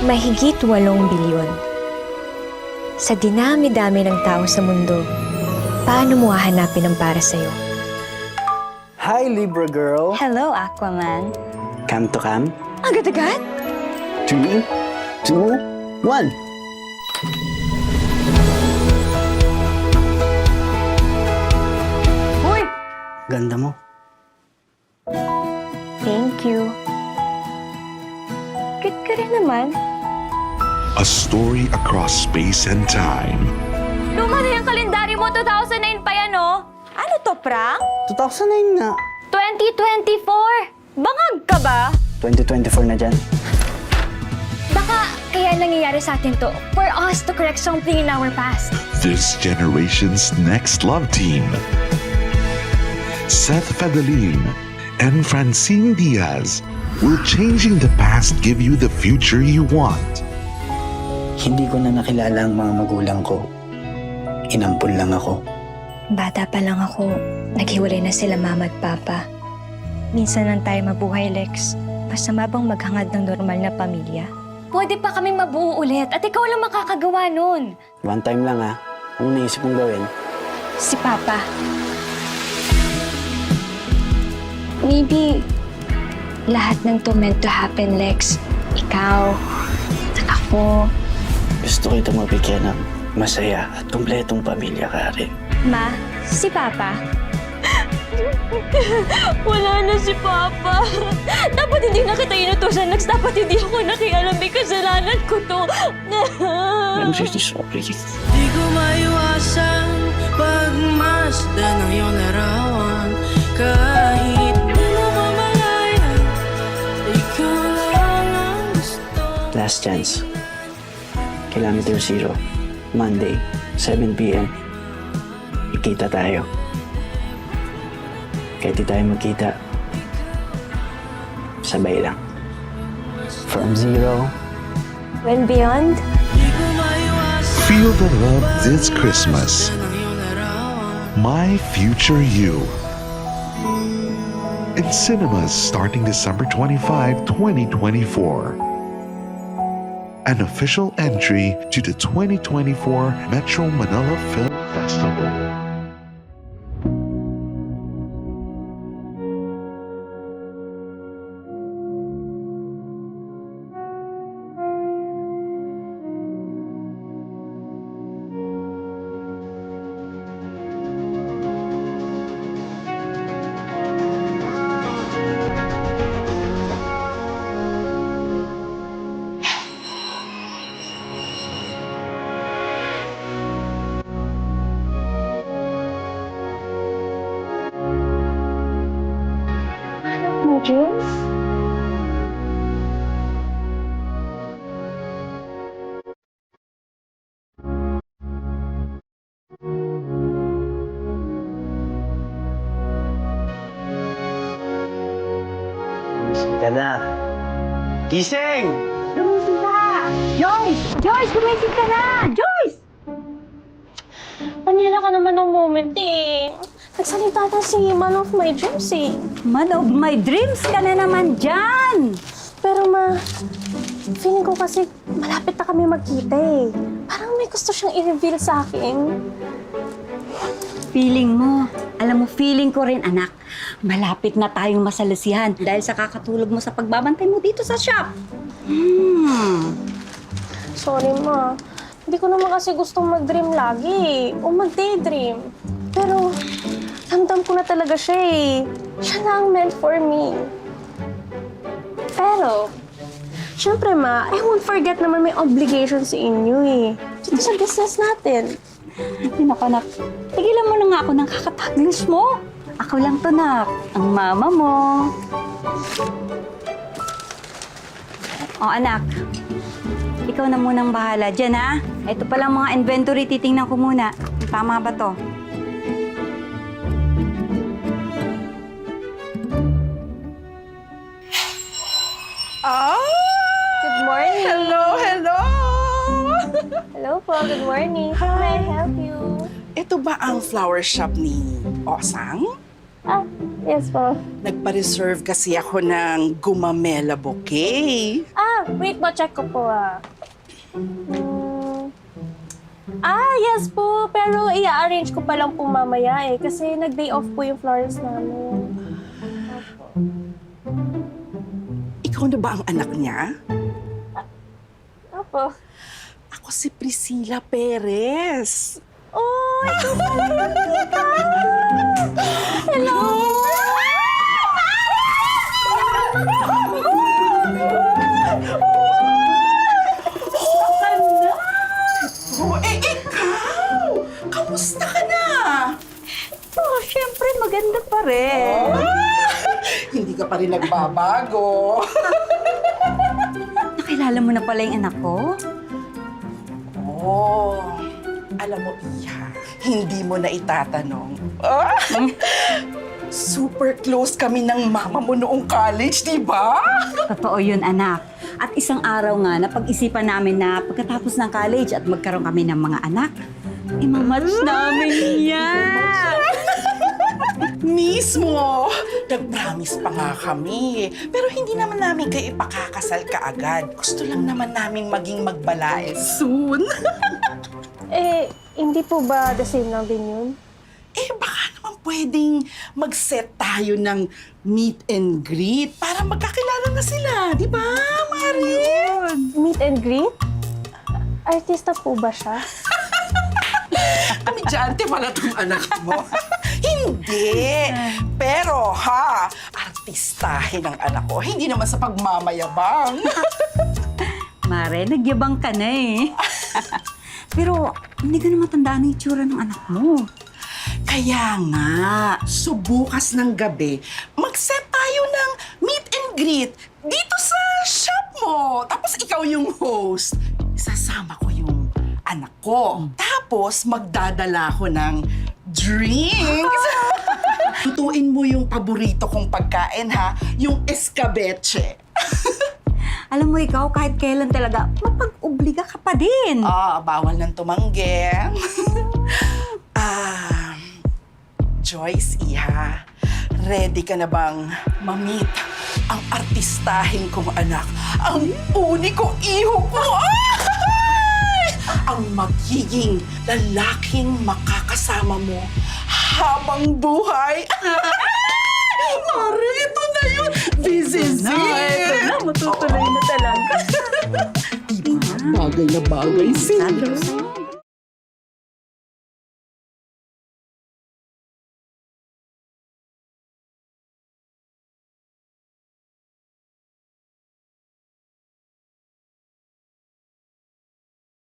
Mahigit 8 bilyon. Sa dinami-dami ng tao sa mundo, paano mo hahanapin ang para sa'yo? Hi, Libra girl. Hello, Aquaman. Come to come. Agad-agad? 3, 2, 1. Hoy! Ganda mo. Thank you. Cute ka rin naman. A story across space and time. Luma na yung kalendaryo mo, 2009 pa yan, oh. Ano to, prank? 2009 nga. 2024! Bangag ka ba? 2024 na dyan. Baka kaya nangyayari sa atin to for us to correct something in our past. This generation's next love team. Seth Fadalin and Francine Diaz will changing the past give you the future you want. Hindi ko na nakilala ang mga magulang ko. Inampun lang ako. Bata pa lang ako, naghiwalay na sila mama at papa. Minsan lang tayo mabuhay, Lex. Masama bang maghangad ng normal na pamilya? Pwede pa kaming mabuo ulit at ikaw lang makakagawa nun. One time lang ha. Anong naisip mong gawin? Si Papa. Maybe lahat ng to meant to happen, Lex. Ikaw, at ako. Gusto kita mabigyan ng masaya at kumpletong pamilya ka rin. Ma, si Papa. Wala na si Papa. Dapat hindi na kita inutusan, Lex. Dapat hindi ako nakialam. May kasalanan ko to. I'm really sorry. Di ko maiwasan pagmasdan ng iyong larawan. Kahit di mo mamalayan, ikaw lang ang gusto. Last chance. Kilometer 0. Monday, 7 p.m. Ikita tayo. Kahit di tayo magkita, sabay lang. From 0. When beyond, Feel the love this Christmas. My Future You. In cinemas starting December 25, 2024. An official entry to the 2024 Metro Manila Film Festival. Ganda. Gising! Gumising ka! Joyce! Joyce, gumising ka na! Joyce! Kanina ka naman ng moment eh. Nagsalita na si Man of My Dreams eh. Man of my dreams ka na naman dyan! Pero ma, feeling ko kasi malapit na kami magkita eh. Parang may gusto siyang i-reveal sa akin. Feeling mo. Alam mo, feeling ko rin, anak. Malapit na tayong masalasihan dahil sa kakatulog mo sa pagbabantay mo dito sa shop. Sorry ma, hindi ko naman kasi gustong mag-dream lagi o mag-daydream. Pero ramdam ko na talaga siya eh. Siya na ang meant for me. Pero, syempre ma, I won't forget naman may obligation sa inyo eh. Dito sa business natin. Pinakanak, tigilan mo na nga ako ng kakataglis mo. Ako lang to, nak. Ang mama mo. O, anak. Ikaw na munang bahala dyan, ha? Ito palang mga inventory, titingnan ko muna. Tama ba to? Good morning. Hello! Hello po, good morning. How may I help you? Ito ba ang flower shop ni Osang? Ah, yes po. Nagpa-reserve kasi ako ng gumamela bouquet. Ah, Wait po, check ko po yes po. Pero i-arrange ko pa lang po mamaya kasi nag-day off po yung florist namin. Ikaw na ba ang anak niya? Opo. Ako si Priscilla Perez. Oh, ikaw pala yung tita! Hello! Oh, ikaw! Kamusta ka na? Oh, syempre, maganda pa rin. Hindi ka pa rin nagbabago. Nakilala mo na pala yung anak ko? Oh, alam mo, Iha, hindi mo na itatanong. Super close kami ng mama mo noong college, di ba? Totoo yun, anak. At isang araw nga, napag-isipan namin na pagkatapos ng college at magkaroon kami ng mga anak, imamatch namin yan. Mismo! Nag-promise pa nga kami. Pero hindi naman namin kayo ipakakasal kaagad. Gusto lang naman namin maging magbalae soon. Hindi po ba the same lang din yun? Baka naman pwedeng mag-set tayo ng meet and greet para magkakilala na sila. Di ba, Mari? Meet and greet? Artista po ba siya? Komedyante pala tong anak mo. Hindi. Pero artistahin ang anak ko. Hindi naman sa pagmamayabang. Mare, nagyabang ka na eh. Pero hindi ko na matandaan ang itsura ng anak mo. Kaya nga, so bukas ng gabi, mag-set tayo ng meet and greet dito sa shop mo. Tapos ikaw yung host. Sasama ko yung anak ko. Tapos magdadala ko ng drinks. Tutuin mo yung paborito kong pagkain, yung escabeche. Alam mo ikaw, kahit kailan talaga, mapag-obliga ka pa din. Bawal nang tumanggi. Joyce, Iha, ready ka na bang ma-meet ang artistahin kong anak? Ang uniko iho ko! Ay! Ang magiging lalaking makakasama mo habang buhay. Mari, ito na yun! This is it! Matutuloy na talaga. Bagay na bagay sila.